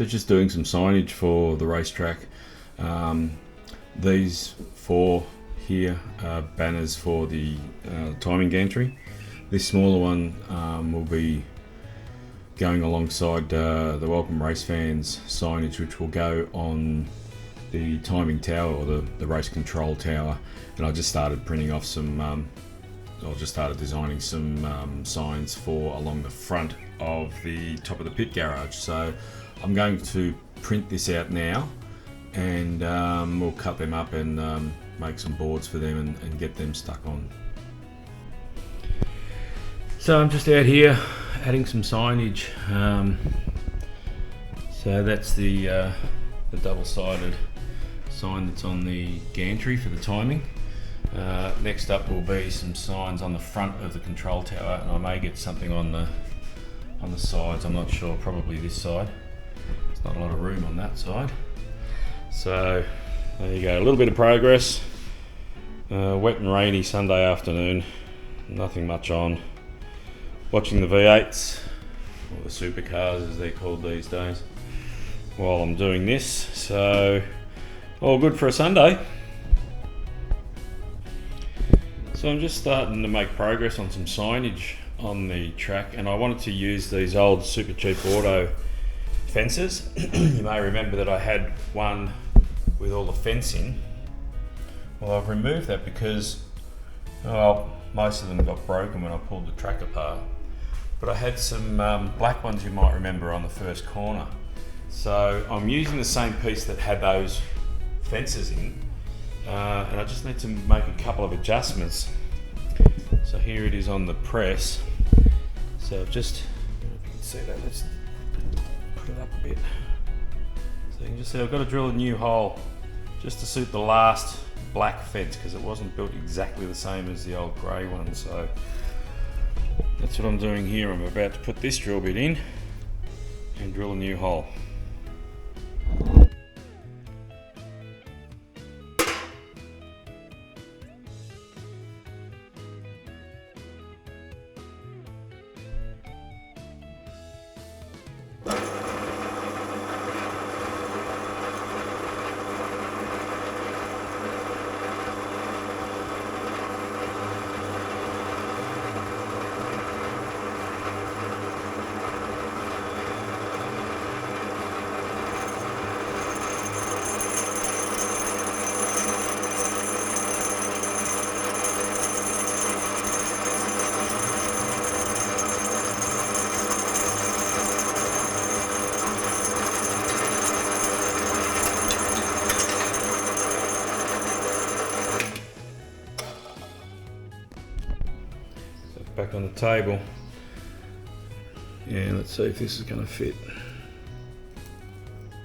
So just doing some signage for the racetrack. These four here are banners for the timing gantry. This smaller one will be going alongside the Welcome Race Fans signage, which will go on the timing tower, or the race control tower. And I just started printing off some designing some signs for along the front of the top of the pit garage. So I'm going to print this out now, and we'll cut them up and make some boards for them and get them stuck on. So I'm just out here adding some signage. So that's the double-sided sign that's on the gantry for the timing. Next up will be some signs on the front of the control tower, and I may get something on the sides. I'm not sure, probably this side. There's not a lot of room on that side. So there you go, a little bit of progress. Wet and rainy Sunday afternoon, nothing much on. Watching the V8s, or the supercars as they're called these days, while I'm doing this. So all good for a Sunday. So I'm just starting to make progress on some signage on the track, and I wanted to use these old Super Cheap Auto fences. You may remember that I had one with all the fencing. Well, I've removed that because, well, most of them got broken when I pulled the track apart. But I had some black ones, you might remember, on the first corner. So I'm using the same piece that had those fences in, and I just need to make a couple of adjustments. So here it is on the press. So I've just, if you can see that, let's put it up a bit. So you can just see I've got to drill a new hole just to suit the last black fence, because it wasn't built exactly the same as the old grey one. So that's what I'm doing here. I'm about to put this drill bit in and drill a new hole. Back on the table, and let's see if this is going to fit.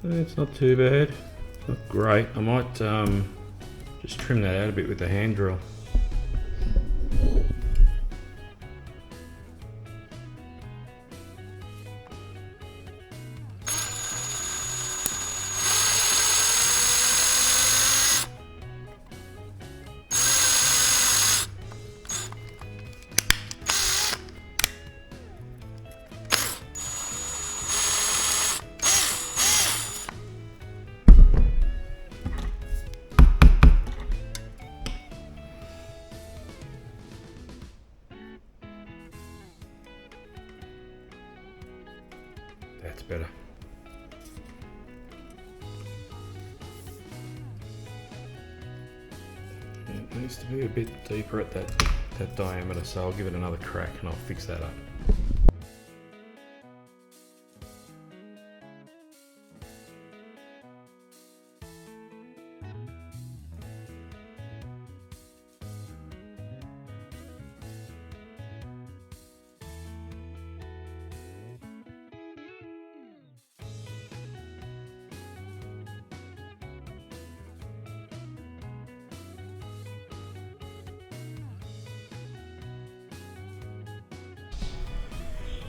It's not too bad, it's not great. I might just trim that out a bit with the hand drill. That's better. It needs to be a bit deeper at that diameter, so I'll give it another crack and I'll fix that up.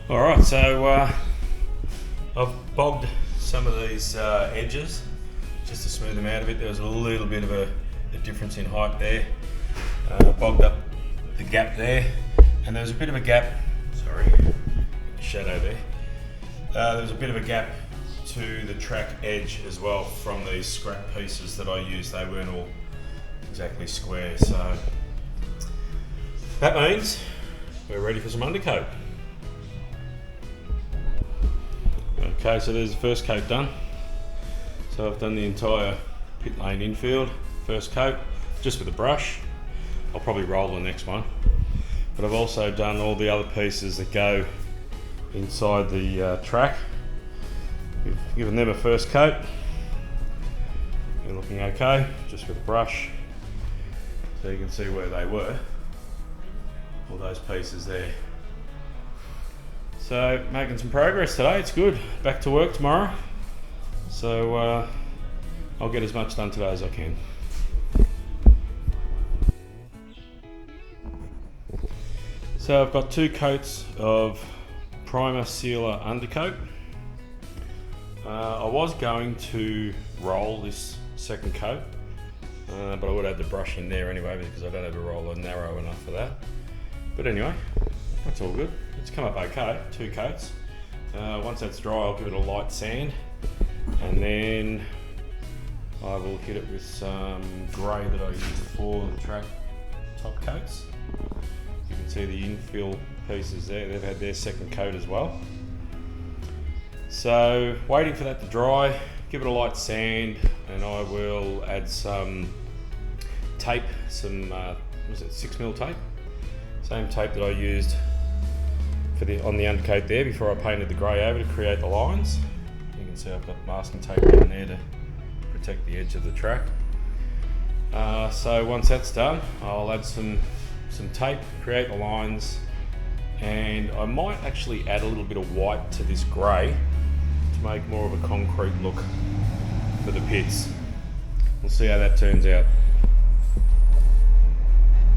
Alright, so I've bogged some of these edges just to smooth them out a bit. There was a little bit of a difference in height there. Bogged up the gap there, and there was a bit of a gap, sorry, shadow there. There was a bit of a gap to to the track edge as well from these scrap pieces that I used. They weren't all exactly square, so that means we're ready for some undercoat. Okay, so there's the first coat done. So I've done the entire pit lane infield, first coat, just with a brush. I'll probably roll the next one. But I've also done all the other pieces that go inside the track. We've given them a first coat. They're looking okay, just with a brush. So you can see where they were, all those pieces there. So making some progress today, it's good. Back to work tomorrow. So I'll get as much done today as I can. So I've got 2 coats of primer sealer undercoat. I was going to roll this second coat, but I would have the brush in there anyway because I don't have a roller narrow enough for that. But anyway, that's all good. It's come up okay, 2 coats. Once that's dry, I'll give it a light sand, and then I will hit it with some grey that I used for the track top coats. You can see the infill pieces there, they've had their second coat as well. So waiting for that to dry, give it a light sand, and I will add some tape, some was it 6mm tape? Same tape that I used for on the undercoat there before I painted the grey over to create the lines. You can see I've got masking tape down there to protect the edge of the track. So once that's done, I'll add some tape, create the lines, and I might actually add a little bit of white to this grey to make more of a concrete look for the pits. We'll see how that turns out.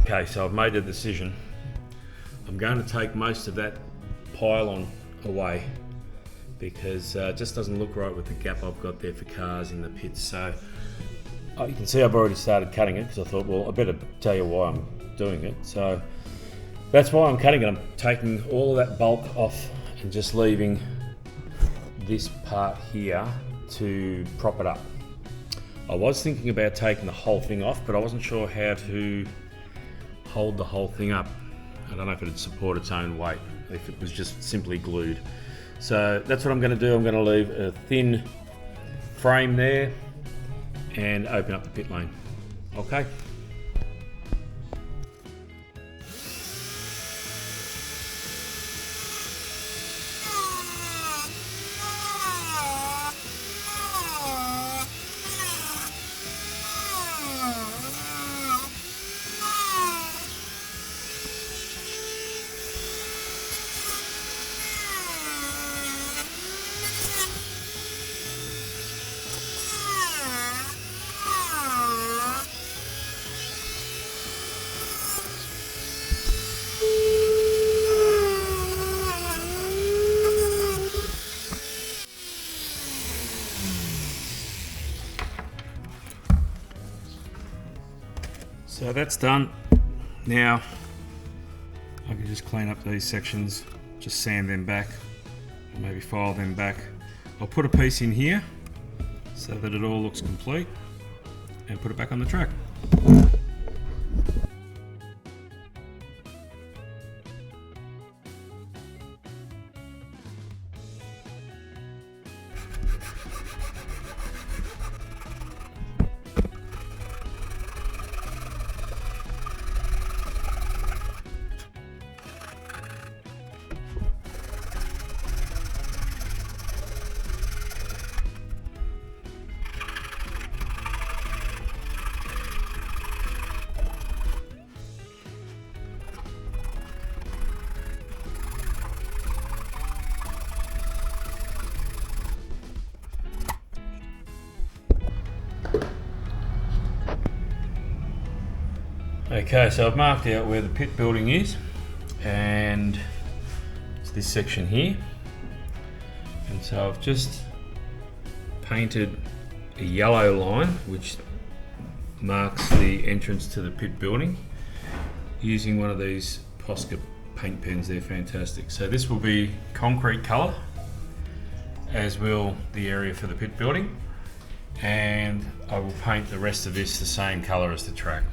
Okay, so I've made a decision. I'm going to take most of that pylon away because it just doesn't look right with the gap I've got there for cars in the pits. So you can see I've already started cutting it because I thought, well, I better tell you why I'm doing it. So that's why I'm cutting it. I'm taking all of that bulk off and just leaving this part here to prop it up. I was thinking about taking the whole thing off, but I wasn't sure how to hold the whole thing up. I don't know if it'd support its own weight if it was just simply glued. So that's what I'm going to do. I'm going to leave a thin frame there and open up the pit lane. Okay. So that's done. Now I can just clean up these sections, just sand them back, or maybe file them back. I'll put a piece in here so that it all looks complete and put it back on the track. Okay, so I've marked out where the pit building is, and it's this section here. And so I've just painted a yellow line which marks the entrance to the pit building using one of these Posca paint pens. They're fantastic. So this will be concrete colour, as will the area for the pit building, and I will paint the rest of this the same colour as the track.